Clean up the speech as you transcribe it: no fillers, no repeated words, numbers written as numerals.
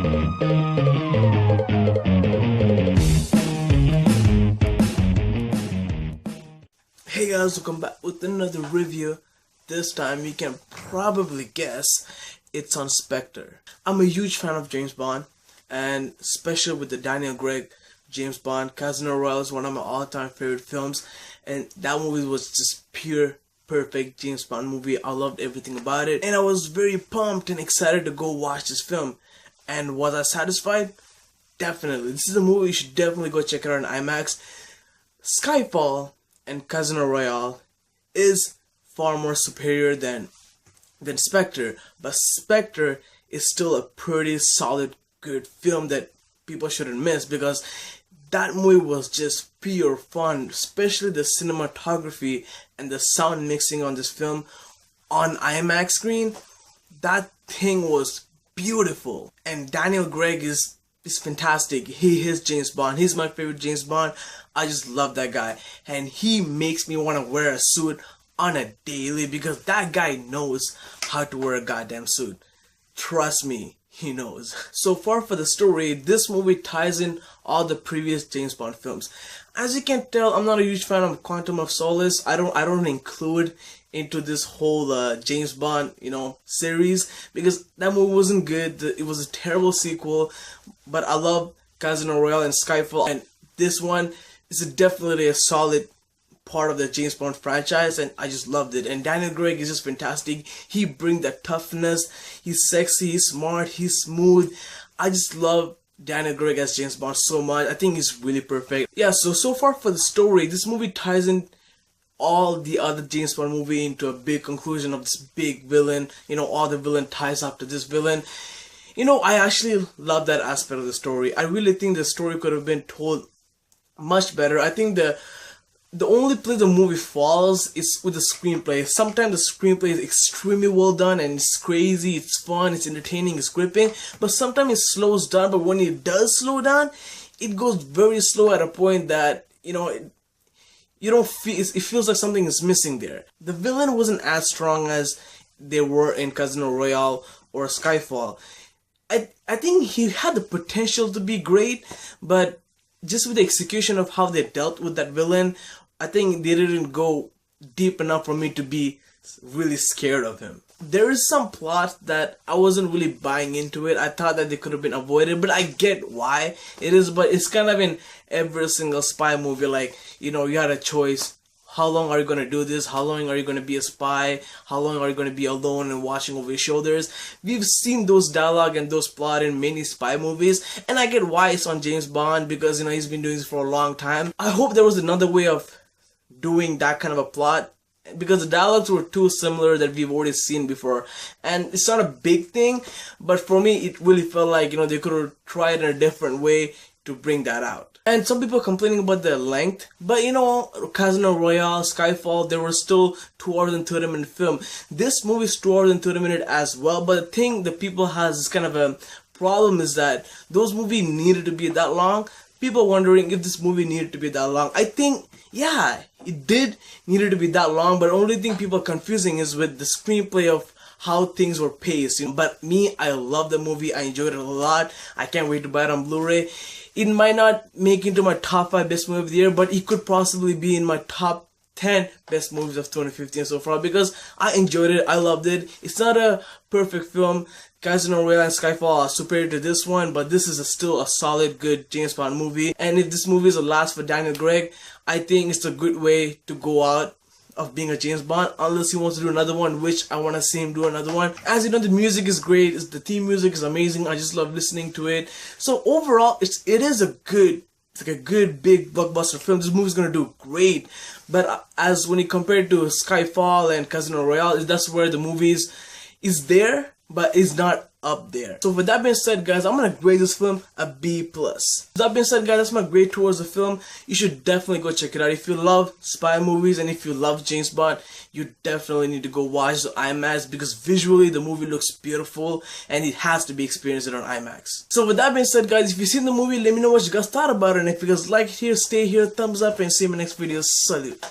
Hey guys, welcome back with another review. This time you can probably guess it's on Spectre. I'm a huge fan of James Bond, and especially with the Daniel Craig James Bond. Casino Royale is one of my all-time favorite films, and that movie was just pure perfect James Bond movie. I loved everything about it, and I was very pumped and excited to go watch this film. And was I satisfied? Definitely. This is a movie you should definitely go check it out on IMAX. Skyfall and Casino Royale is far more superior than Spectre, but Spectre is still a pretty solid good film that people shouldn't miss, because that movie was just pure fun, especially the cinematography and the sound mixing on this film on IMAX screen. That thing was beautiful, and Daniel Craig is fantastic. He is James Bond. He's my favorite James Bond. I just love that guy, and he makes me want to wear a suit on a daily, because that guy knows how to wear a goddamn suit. Trust me, he knows. So far for the story, this movie ties in all the previous James Bond films. As you can tell, I'm not a huge fan of Quantum of Solace. I don't include into this whole James Bond, series, because that movie wasn't good. It was a terrible sequel. But I love Casino Royale and Skyfall, and this one is definitely a solid part of the James Bond franchise, and I just loved it. And Daniel Craig is just fantastic. He brings that toughness. He's sexy, he's smart, he's smooth. I just love Daniel Craig as James Bond so much. I think he's really perfect. Yeah, so far for the story, this movie ties in all the other James Bond movie into a big conclusion of this big villain. All the villain ties up to this villain. I actually love that aspect of the story. I really think the story could have been told much better. I think the only place the movie falls is with the screenplay. Sometimes the screenplay is extremely well done, and it's crazy, it's fun, it's entertaining, it's gripping. But sometimes it slows down, but when it does slow down, it goes very slow at a point that, you don't feel, it feels like something is missing there. The villain wasn't as strong as they were in Casino Royale or Skyfall. I think he had the potential to be great, but just with the execution of how they dealt with that villain, I think they didn't go deep enough for me to be really scared of him. There is some plot that I wasn't really buying into it. I thought that they could have been avoided, but I get why it is. But it's kind of in every single spy movie, like, you had a choice. How long are you going to do this? How long are you going to be a spy? How long are you going to be alone and watching over your shoulders? We've seen those dialogue and those plot in many spy movies, and I get why it's on James Bond, because he's been doing this for a long time. I hope there was another way of doing that kind of a plot, because the dialogues were too similar that we've already seen before, and it's not a big thing, but for me it really felt like they could have tried in a different way to bring that out. And some people are complaining about the length, but Casino Royale, Skyfall, they were still 2 hours and 30 minute film. This movie is 2 hours and 30 minutes as well, but the thing that people has is kind of a problem is that those movies needed to be that long. People are wondering if this movie needed to be that long. I think, yeah, it did needed to be that long, but the only thing people are confusing is with the screenplay of how things were paced. But me, I love the movie. I enjoyed it a lot. I can't wait to buy it on Blu-ray. It might not make into my top 5 best movie of the year, but it could possibly be in my top 10 best movies of 2015 so far, because I enjoyed it. I loved it. It's not a perfect film. Casino Royale and Skyfall are superior to this one, but this is still a solid, good James Bond movie. And if this movie is a last for Daniel Craig, I think it's a good way to go out of being a James Bond, unless he wants to do another one, which I want to see him do another one. As you know, the music is great. The theme music is amazing. I just love listening to it. So overall, it is a good, it's like a good big blockbuster film. This movie's gonna do great. But as when you compare it to Skyfall and Casino Royale, that's where the movies is there, but it's not up there. So with that being said, guys, I'm gonna grade this film a B+. With that being said, guys, that's my grade towards the film. You should definitely go check it out. If you love spy movies and if you love James Bond, you definitely need to go watch the IMAX, because visually the movie looks beautiful and it has to be experienced on IMAX. So with that being said, guys, if you've seen the movie, let me know what you guys thought about it. And if you guys like it here, stay here, thumbs up, and see you in my next video. Salute.